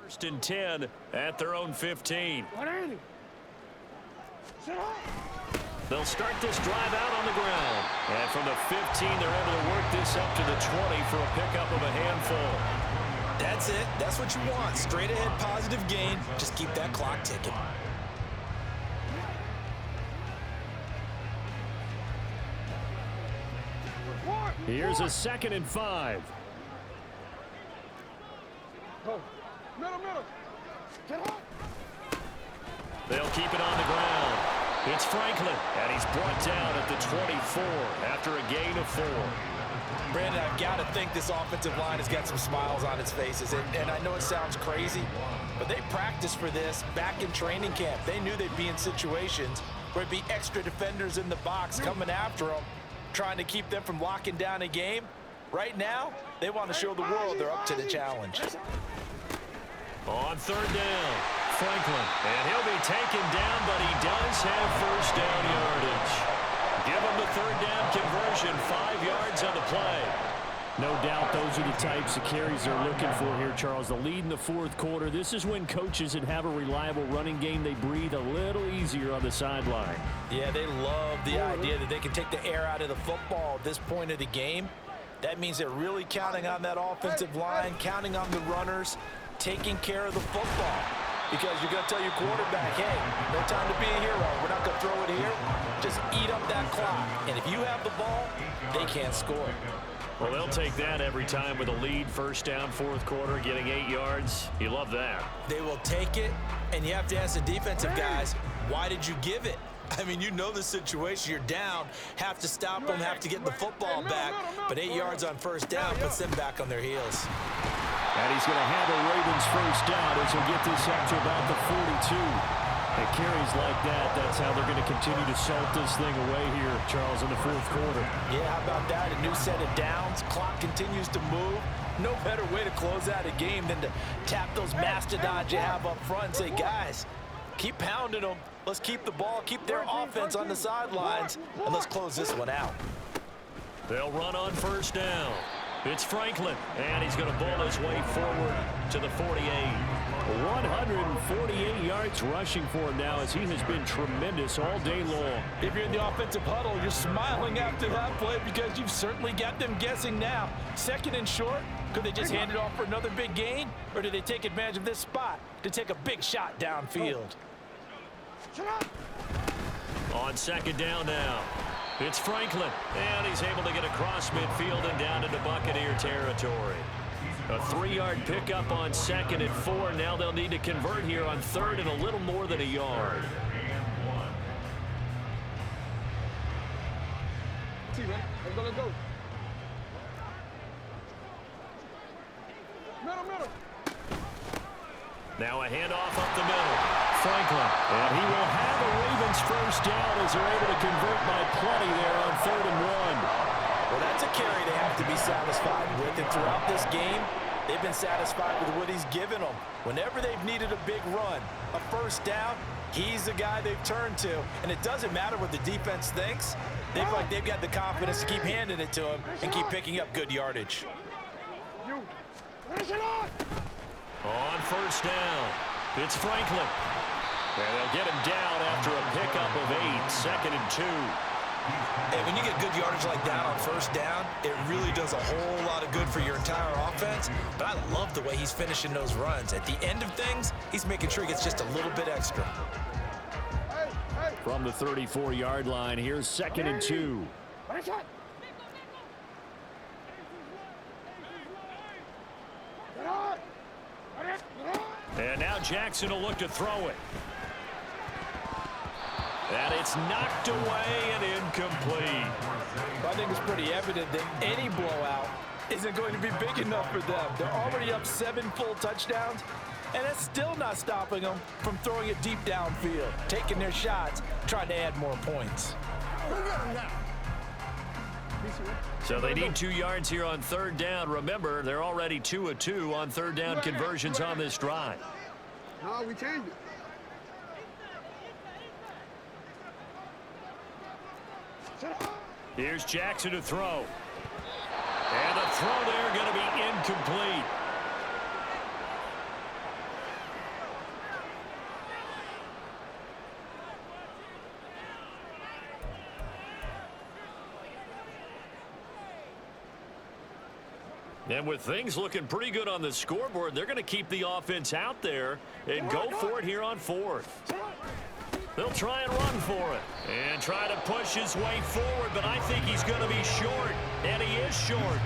First and 10 at their own 15. They'll start this drive out on the ground. And from the 15, they're able to work this up to the 20 for a pickup of a handful. That's it. That's what you want. Straight ahead positive gain. Just keep that clock ticking. Here's a 2nd and 5. They'll keep it on the ground. It's Franklin, and he's brought down at the 24 after a gain of 4. Brandon, I've got to think this offensive line has got some smiles on its faces. And I know it sounds crazy, but they practiced for this back in training camp. They knew they'd be in situations where it'd be extra defenders in the box coming after them, trying to keep them from locking down a game. Right now, they want to show the world they're up to the challenge. On 3rd down, Franklin. And he'll be taken down, but he does have first down yardage. Give him the 3rd down conversion, 5 yards on the play. No doubt those are the types of carries they're looking for here, Charles. The lead in the 4th quarter. This is when coaches that have a reliable running game, they breathe a little easier on the sideline. Yeah, they love the idea that they can take the air out of the football at this point of the game. That means they're really counting on that offensive line, counting on the runners, taking care of the football. Because you're going to tell your quarterback, hey, no time to be a hero. We're not going to throw it here. Just eat up that clock. And if you have the ball, they can't score. Well, they'll take that every time with a lead. 1st down, 4th quarter, getting 8 yards. You love that. They will take it, and you have to ask the defensive guys, why did you give it? I mean, you know the situation. You're down, have to stop them, have to get the football back. But 8 yards on 1st down puts them back on their heels. And he's going to have the Ravens first down as he'll get this up to about the 42. At carries like that, that's how they're going to continue to salt this thing away here, Charles, in the 4th quarter. Yeah, how about that? A new set of downs. Clock continues to move. No better way to close out a game than to tap those mastodons you have up front and say, guys, keep pounding them. Let's keep the ball, keep their offense on the sidelines, and let's close this one out. They'll run on 1st down. It's Franklin, and he's going to ball his way forward to the 48. 148 yards rushing for him now as he has been tremendous all day long. If you're in the offensive huddle, you're smiling after that play because you've certainly got them guessing now. 2nd and short, could they just hand it off for another big gain? Or do they take advantage of this spot to take a big shot downfield? On 2nd down now. It's Franklin, and he's able to get across midfield and down into Buccaneer territory. A 3-yard pickup on 2nd and 4. Now they'll need to convert here on 3rd and a little more than a yard. Now a handoff up the middle. Franklin, and he will have a Ravens first down as they're able to convert by plenty there on 3rd and 1. Well, that's a carry they have to be satisfied with. And throughout this game, they've been satisfied with what he's given them. Whenever they've needed a big run, a first down, he's the guy they've turned to. And it doesn't matter what the defense thinks. They feel like they've got the confidence to keep handing it to him and keep picking up good yardage. On 1st down, it's Franklin. And they'll get him down after a pickup of 8, 2nd and 2. And when you get good yardage like that on 1st down, it really does a whole lot of good for your entire offense. But I love the way he's finishing those runs. At the end of things, he's making sure he gets just a little bit extra. From the 34-yard line, here's 2nd and 2. And now Jackson will look to throw it. And it's knocked away and incomplete. I think it's pretty evident that any blowout isn't going to be big enough for them. They're already up 7 full touchdowns, and that's still not stopping them from throwing it deep downfield, taking their shots, trying to add more points. So they need 2 yards here on 3rd down. Remember, they're already 2 of 2 on 3rd down conversions on this drive. No, we changed it. Here's Jackson to throw. And the throw there going to be incomplete. And with things looking pretty good on the scoreboard, they're going to keep the offense out there and go for it here on fourth. They'll try and run for it and try to push his way forward, but I think he's going to be short, and he is short.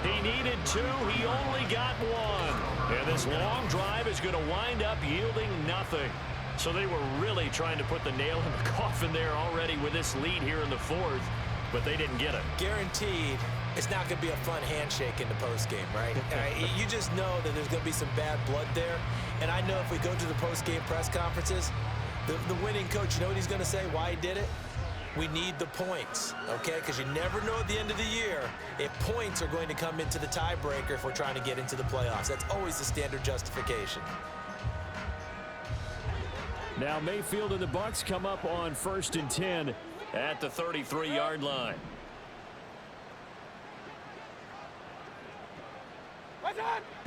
He needed 2. He only got 1. And this long drive is going to wind up yielding nothing. So they were really trying to put the nail in the coffin there already with this lead here in the fourth, but they didn't get it. Guaranteed it's not going to be a fun handshake in the postgame, right? You just know that there's going to be some bad blood there. And I know if we go to the postgame press conferences, the winning coach, you know what he's going to say, why he did it? We need the points, okay? Because you never know at the end of the year if points are going to come into the tiebreaker if we're trying to get into the playoffs. That's always the standard justification. Now Mayfield and the Bucs come up on 1st and 10 at the 33-yard line.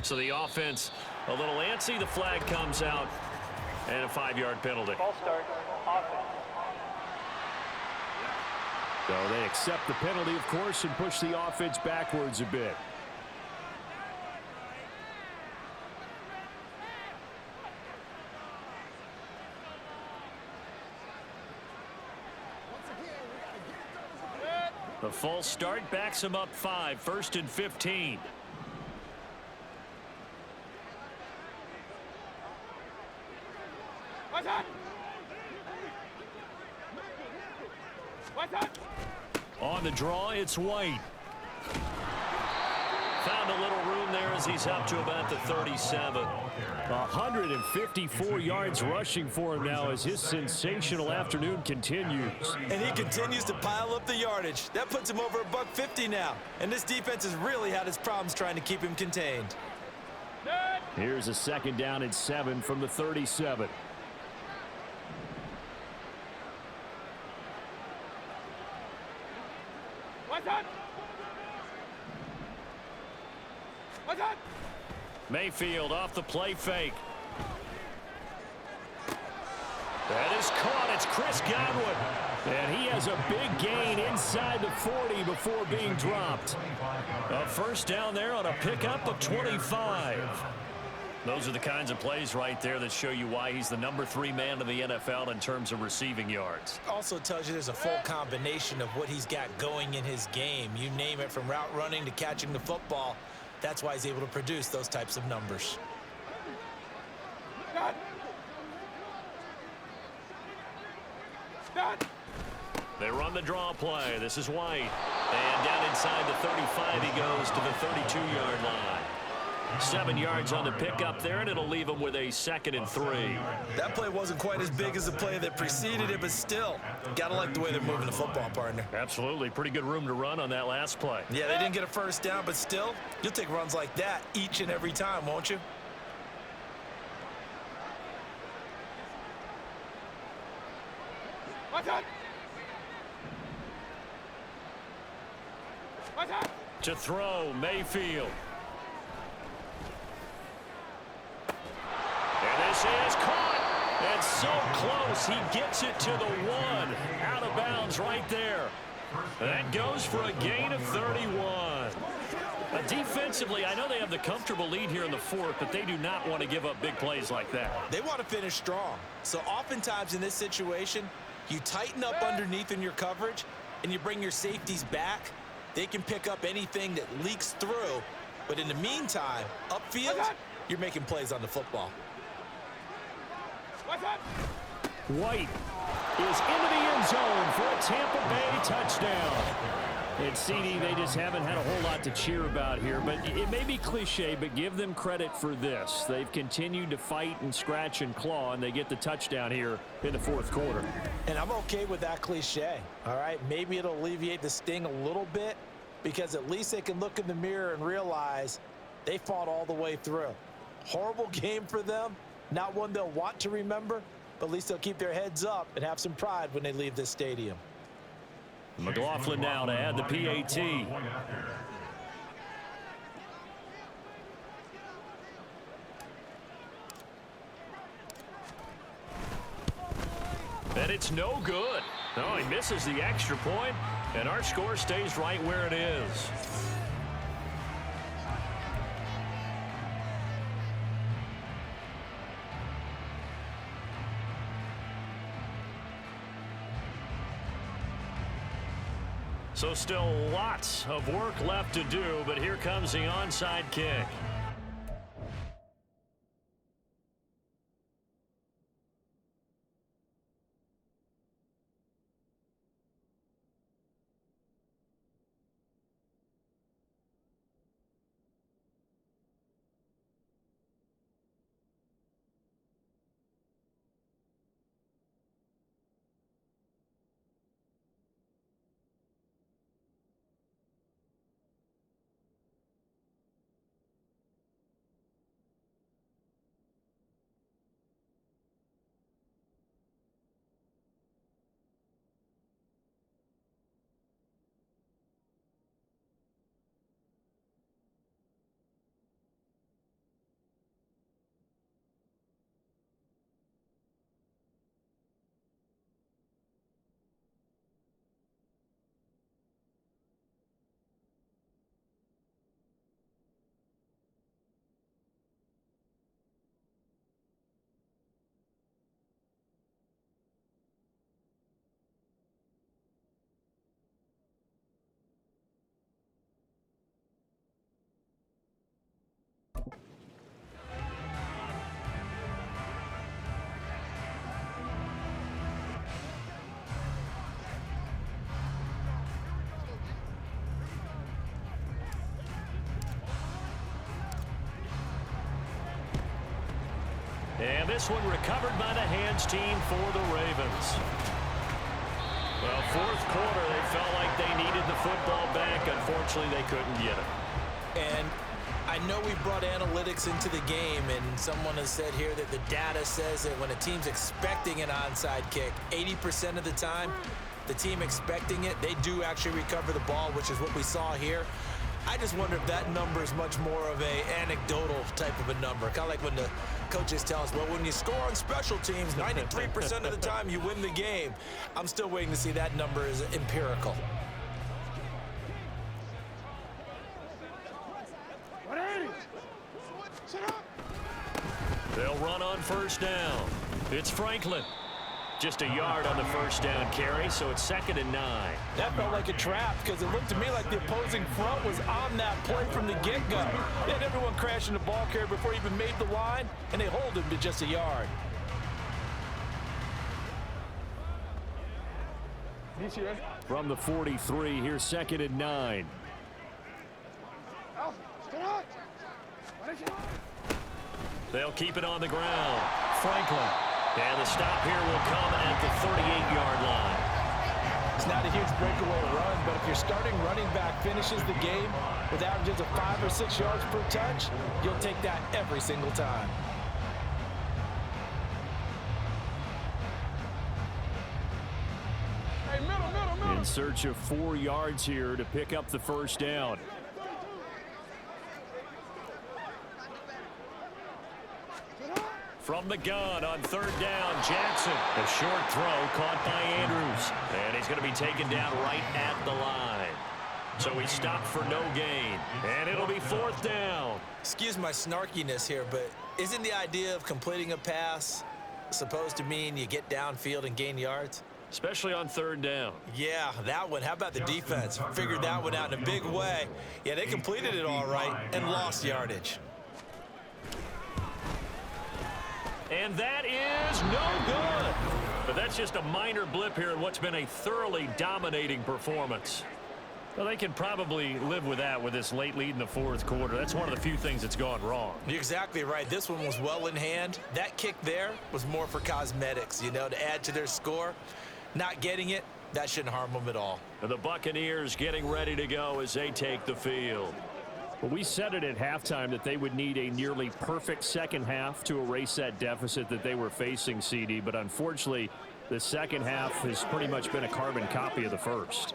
So the offense a little antsy. The flag comes out and a 5-yard penalty. Ball start. Offense. So they accept the penalty, of course, and push the offense backwards a bit. The false start backs him up 5, 1st and 15. On the draw, it's White. Found a little room there as he's up to about the 37. 154 yards rushing for him now as his sensational afternoon continues. And he continues to pile up the yardage. That puts him over $150 now. And this defense has really had its problems trying to keep him contained. Here's a 2nd down and 7 from the 37. Mayfield off the play fake. That is caught. It's Chris Godwin. And he has a big gain inside the 40 before being dropped. A 1st down there on a pickup of 25. Those are the kinds of plays right there that show you why he's the number 3 man in the NFL in terms of receiving yards. Also tells you there's a full combination of what he's got going in his game. You name it, from route running to catching the football. That's why he's able to produce those types of numbers. They run the draw play. This is White. And down inside the 35 he goes to the 32-yard line. 7 yards on the pickup there, and it'll leave him with a 2nd and 3. That play wasn't quite as big as the play that preceded it, but still, gotta like the way they're moving the football, partner. Absolutely. Pretty good room to run on that last play. Yeah, they didn't get a 1st down, but still, you'll take runs like that each and every time, won't you? To throw, Mayfield. And this is caught. And so close. He gets it to the 1. Out of bounds right there. That goes for a gain of 31. Defensively, I know they have the comfortable lead here in the 4th, but they do not want to give up big plays like that. They want to finish strong. So oftentimes in this situation, you tighten up underneath in your coverage, and you bring your safeties back. They can pick up anything that leaks through. But in the meantime, upfield, you're making plays on the football. White is into the end zone for a Tampa Bay touchdown. And CD, they just haven't had a whole lot to cheer about here, but it may be cliche, but give them credit for this. They've continued to fight and scratch and claw, and they get the touchdown here in the 4th quarter. And I'm okay with that cliche, all right? Maybe it'll alleviate the sting a little bit, because at least they can look in the mirror and realize they fought all the way through. Horrible game for them, not one they'll want to remember, but at least they'll keep their heads up and have some pride when they leave this stadium. McLaughlin now to add the PAT. And it's no good. No, he misses the extra point, and our score stays right where it is. So still lots of work left to do, but here comes the onside kick. And this one recovered by the hands team for the Ravens. Well, fourth quarter, they felt like they needed the football back. Unfortunately, they couldn't get it. And I know we brought analytics into the game, and someone has said here that the data says that when a team's expecting an onside kick, 80% of the time, the team expecting it, they do actually recover the ball, which is what we saw here. I just wonder if that number is much more of a anecdotal type of a number. Kind of like when the coaches tell us, well, when you score on special teams, 93% of the time you win the game. I'm still waiting to see that number is empirical. They'll run on first down. It's Franklin. Just a yard on the first down carry, so it's 2nd and 9. That felt like a trap because it looked to me like the opposing front was on that play from the get-go. They had everyone crashing the ball carrier before he even made the line, and they hold him to just a yard. From the 43, here's 2nd and 9. They'll keep it on the ground. Franklin. And the stop here will come at the 38-yard line. It's not a huge breakaway run, but if your starting running back finishes the game with averages of 5 or 6 yards per touch, you'll take that every single time. In search of 4 yards here to pick up the first down. From the gun on 3rd down, Jackson. A short throw caught by Andrews. And he's going to be taken down right at the line. So he stopped for no gain. And it'll be 4th down. Excuse my snarkiness here, but isn't the idea of completing a pass supposed to mean you get downfield and gain yards? Especially on 3rd down. Yeah, that one. How about the defense? Figured that one out in a big way. Yeah, they completed it all right and lost yardage. And that is no good. But that's just a minor blip here in what's been a thoroughly dominating performance. Well, they can probably live with that with this late lead in the 4th quarter. That's one of the few things that's gone wrong. You're exactly right. This one was well in hand. That kick there was more for cosmetics, you know, to add to their score. Not getting it, that shouldn't harm them at all. And the Buccaneers getting ready to go as they take the field. Well, we said it at halftime that they would need a nearly perfect second half to erase that deficit that they were facing, CD. But unfortunately, the second half has pretty much been a carbon copy of the first.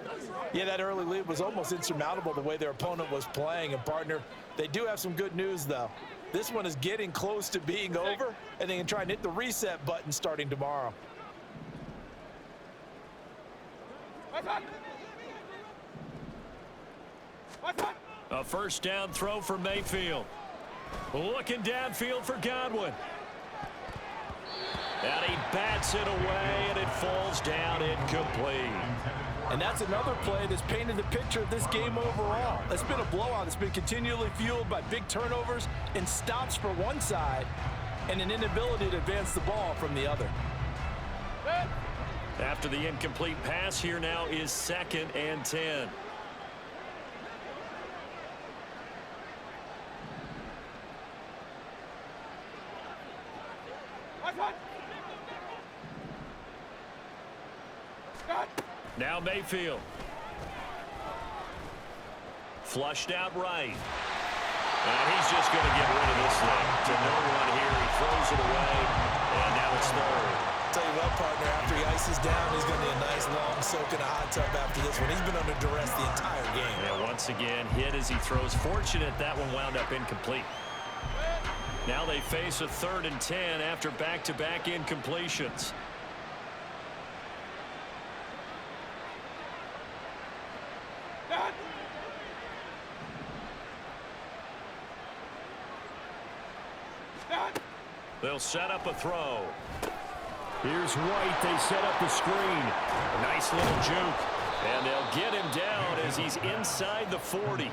Yeah, that early lead was almost insurmountable the way their opponent was playing. And, partner, they do have some good news, though. This one is getting close to being over, and they can try and hit the reset button starting tomorrow. A first down throw for Mayfield. Looking downfield for Godwin. And he bats it away, and it falls down incomplete. And that's another play that's painted the picture of this game overall. It's been a blowout. It's been continually fueled by big turnovers and stops for one side and an inability to advance the ball from the other. After the incomplete pass, here now is 2nd and 10. Now Mayfield. Flushed out right. And he's just going to get rid of this thing. To no one here. He throws it away. And now it's 3rd. Tell you what, partner, after he ices down, he's going to be a nice long soak in a hot tub after this one. He's been under duress the entire game. Yeah, once again, hit as he throws. Fortunate that one wound up incomplete. Now they face a 3rd and 10 after back-to-back incompletions. They'll set up a throw. Here's White. They set up the screen. Nice little juke. And they'll get him down as he's inside the 40.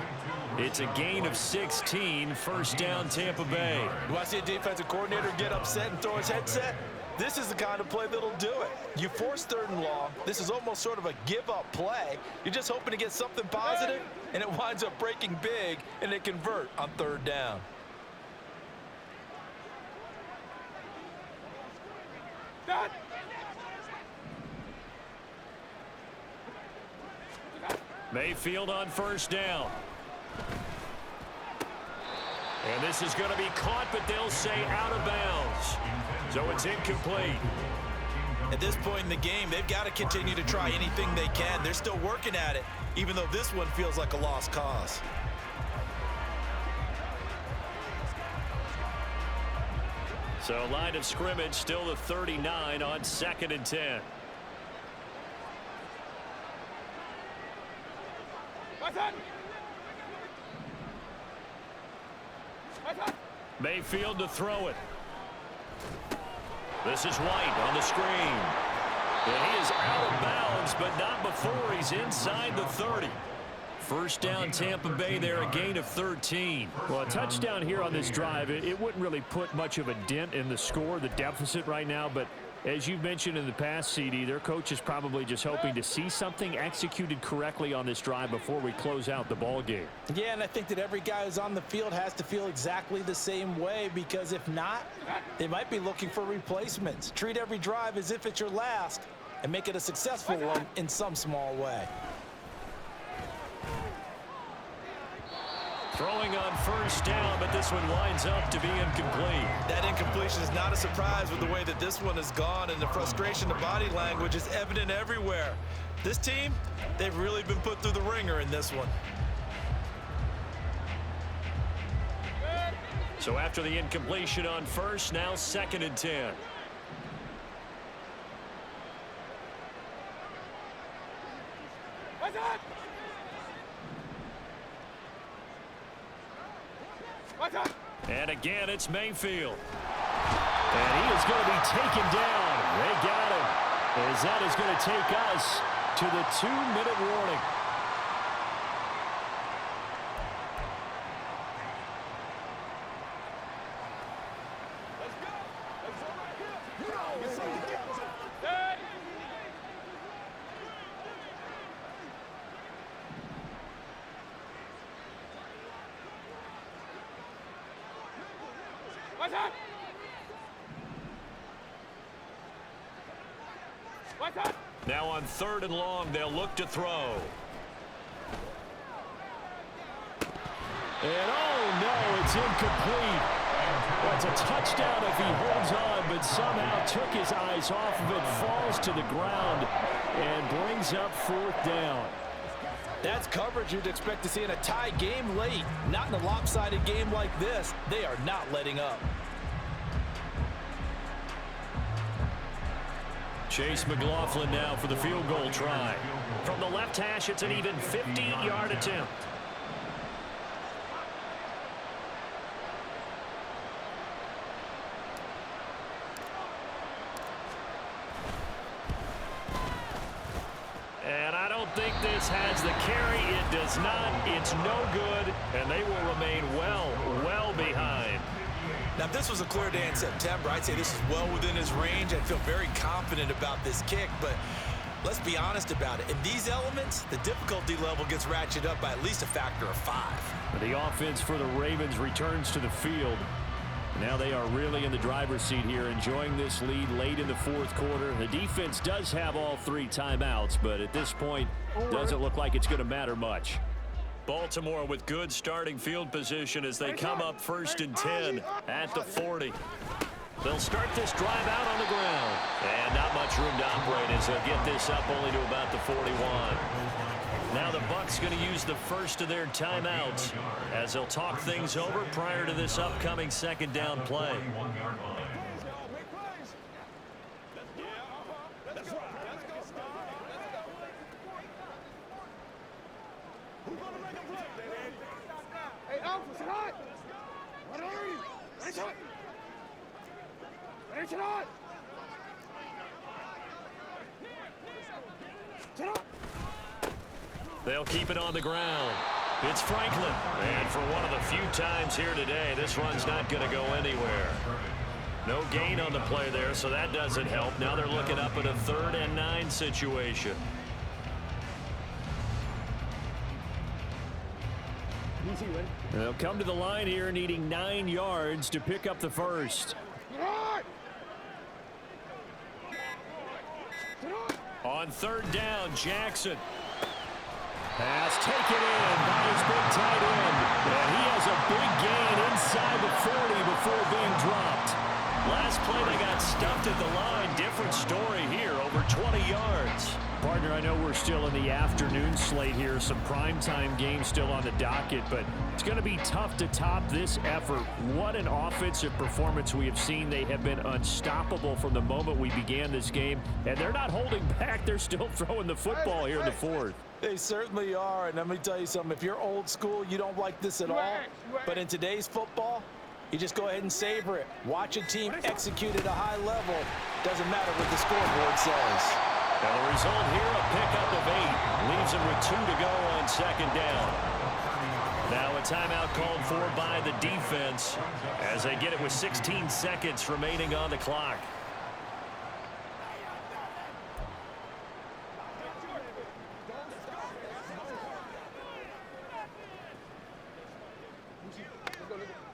It's a gain of 16. First down, Tampa Bay. You want to see a defensive coordinator get upset and throw his headset? This is the kind of play that'll do it. You force 3rd and long. This is almost sort of a give-up play. You're just hoping to get something positive, and it winds up breaking big, and they convert on 3rd down. Mayfield on first down. And this is going to be caught, but they'll say out of bounds. So it's incomplete. At this point in the game, they've got to continue to try anything they can. They're still working at it, even though this one feels like a lost cause. So line of scrimmage still the 39 on 2nd and 10. Mayfield to throw it. This is White on the screen. And he is out of bounds, but not before he's inside the 30. First down, Tampa Bay there, a gain of 13. Well, a touchdown here on this drive, it wouldn't really put much of a dent in the score, the deficit right now. But as you've mentioned in the past, CD, their coach is probably just hoping to see something executed correctly on this drive before we close out the ball game. Yeah, and I think that every guy who's on the field has to feel exactly the same way, because if not, they might be looking for replacements. Treat every drive as if it's your last and make it a successful one in some small way. Throwing on first down, but this one winds up to be incomplete. That incompletion is not a surprise with the way that this one has gone, and the frustration, the body language is evident everywhere. This team, they've really been put through the ringer in this one. So after the incompletion on first, now 2nd and 10. And again, it's Mayfield. And he is going to be taken down. They got him. As that is going to take us to the 2-minute warning. Now on 3rd and long, they'll look to throw. And oh no, it's incomplete. That's a touchdown if he holds on, but somehow took his eyes off of it, falls to the ground, and brings up 4th down. That's coverage you'd expect to see in a tie game late. Not in a lopsided game like this. They are not letting up. Chase McLaughlin now for the field goal try. From the left hash, it's an even 50-yard attempt. And I don't think this has the carry. It does not. It's no good, and they will remain well behind. Now, if this was a clear day in September, I'd say this is well within his range. I'd feel very confident about this kick, but let's be honest about it. In these elements, the difficulty level gets ratcheted up by at least a factor of 5. The offense for the Ravens returns to the field. Now they are really in the driver's seat here, enjoying this lead late in the fourth quarter. The defense does have all 3 timeouts, but at this point, doesn't look like it's going to matter much. Baltimore with good starting field position as they come up 1st and 10 at the 40. They'll start this drive out on the ground. And not much room to operate as they'll get this up only to about the 41. Now the Bucs going to use the first of their timeouts as they'll talk things over prior to this upcoming 2nd down play. Hey, Alpha, sit on! What are you? Ready, shot! Ready, shot! Sit on! They'll keep it on the ground. It's Franklin. And for one of the few times here today, this run's not going to go anywhere. No gain on the play there, so that doesn't help. Now they're looking up at a 3rd and 9 situation. They'll come to the line here needing 9 yards to pick up the first. On 3rd down, Jackson. Pass taken in by his big tight end. And he has a big gain inside the 40 before being dropped. Last play, they got stuffed at the line. Different story here, over 20 yards. Partner, I know we're still in the afternoon slate here. Some primetime games still on the docket, but it's going to be tough to top this effort. What an offensive performance we have seen. They have been unstoppable from the moment we began this game, and they're not holding back. They're still throwing the football here in the 4th. They certainly are, and let me tell you something. If you're old school, you don't like this at all. But in today's football, you just go ahead and savor it. Watch a team execute at a high level. Doesn't matter what the scoreboard says. And the result here, a pickup of 8. Leaves them with 2 to go on 2nd down. Now a timeout called for by the defense as they get it with 16 seconds remaining on the clock.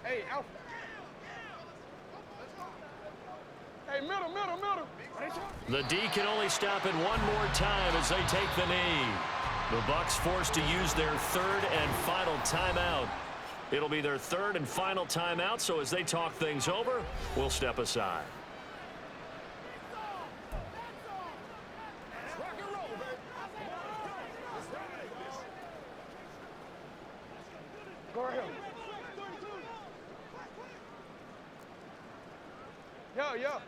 Hey, Alpha. Hey, middle. The D can only stop it one more time as they take the knee. The Bucs forced to use their 3rd and final timeout. It'll be their 3rd and final timeout, so as they talk things over, we'll step aside. Go ahead. Yo.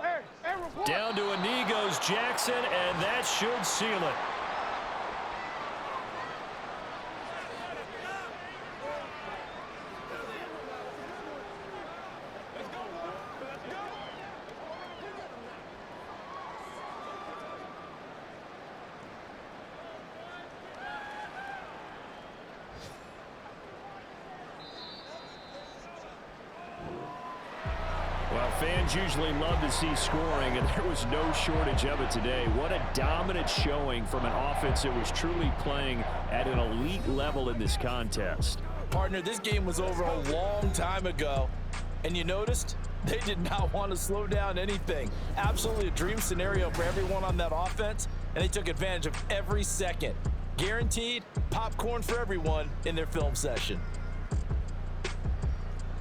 Hey, report. Down to a knee goes Jackson, and that should seal it. Well, fans usually love to see scoring, and there was no shortage of it today. What a dominant showing from an offense that was truly playing at an elite level in this contest. Partner, this game was over a long time ago, and you noticed they did not want to slow down anything. Absolutely a dream scenario for everyone on that offense, and they took advantage of every second. Guaranteed popcorn for everyone in their film session.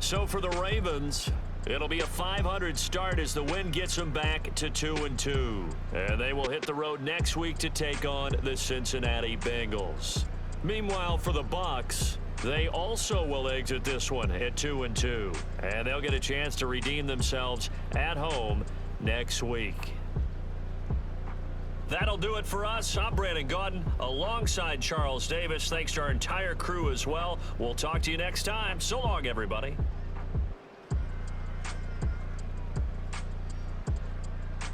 So for the Ravens, it'll be a 500 start as the win gets them back to 2-2. And they will hit the road next week to take on the Cincinnati Bengals. Meanwhile, for the Bucs, they also will exit this one at 2-2. And they'll get a chance to redeem themselves at home next week. That'll do it for us. I'm Brandon Gaudin alongside Charles Davis. Thanks to our entire crew as well. We'll talk to you next time. So long, everybody.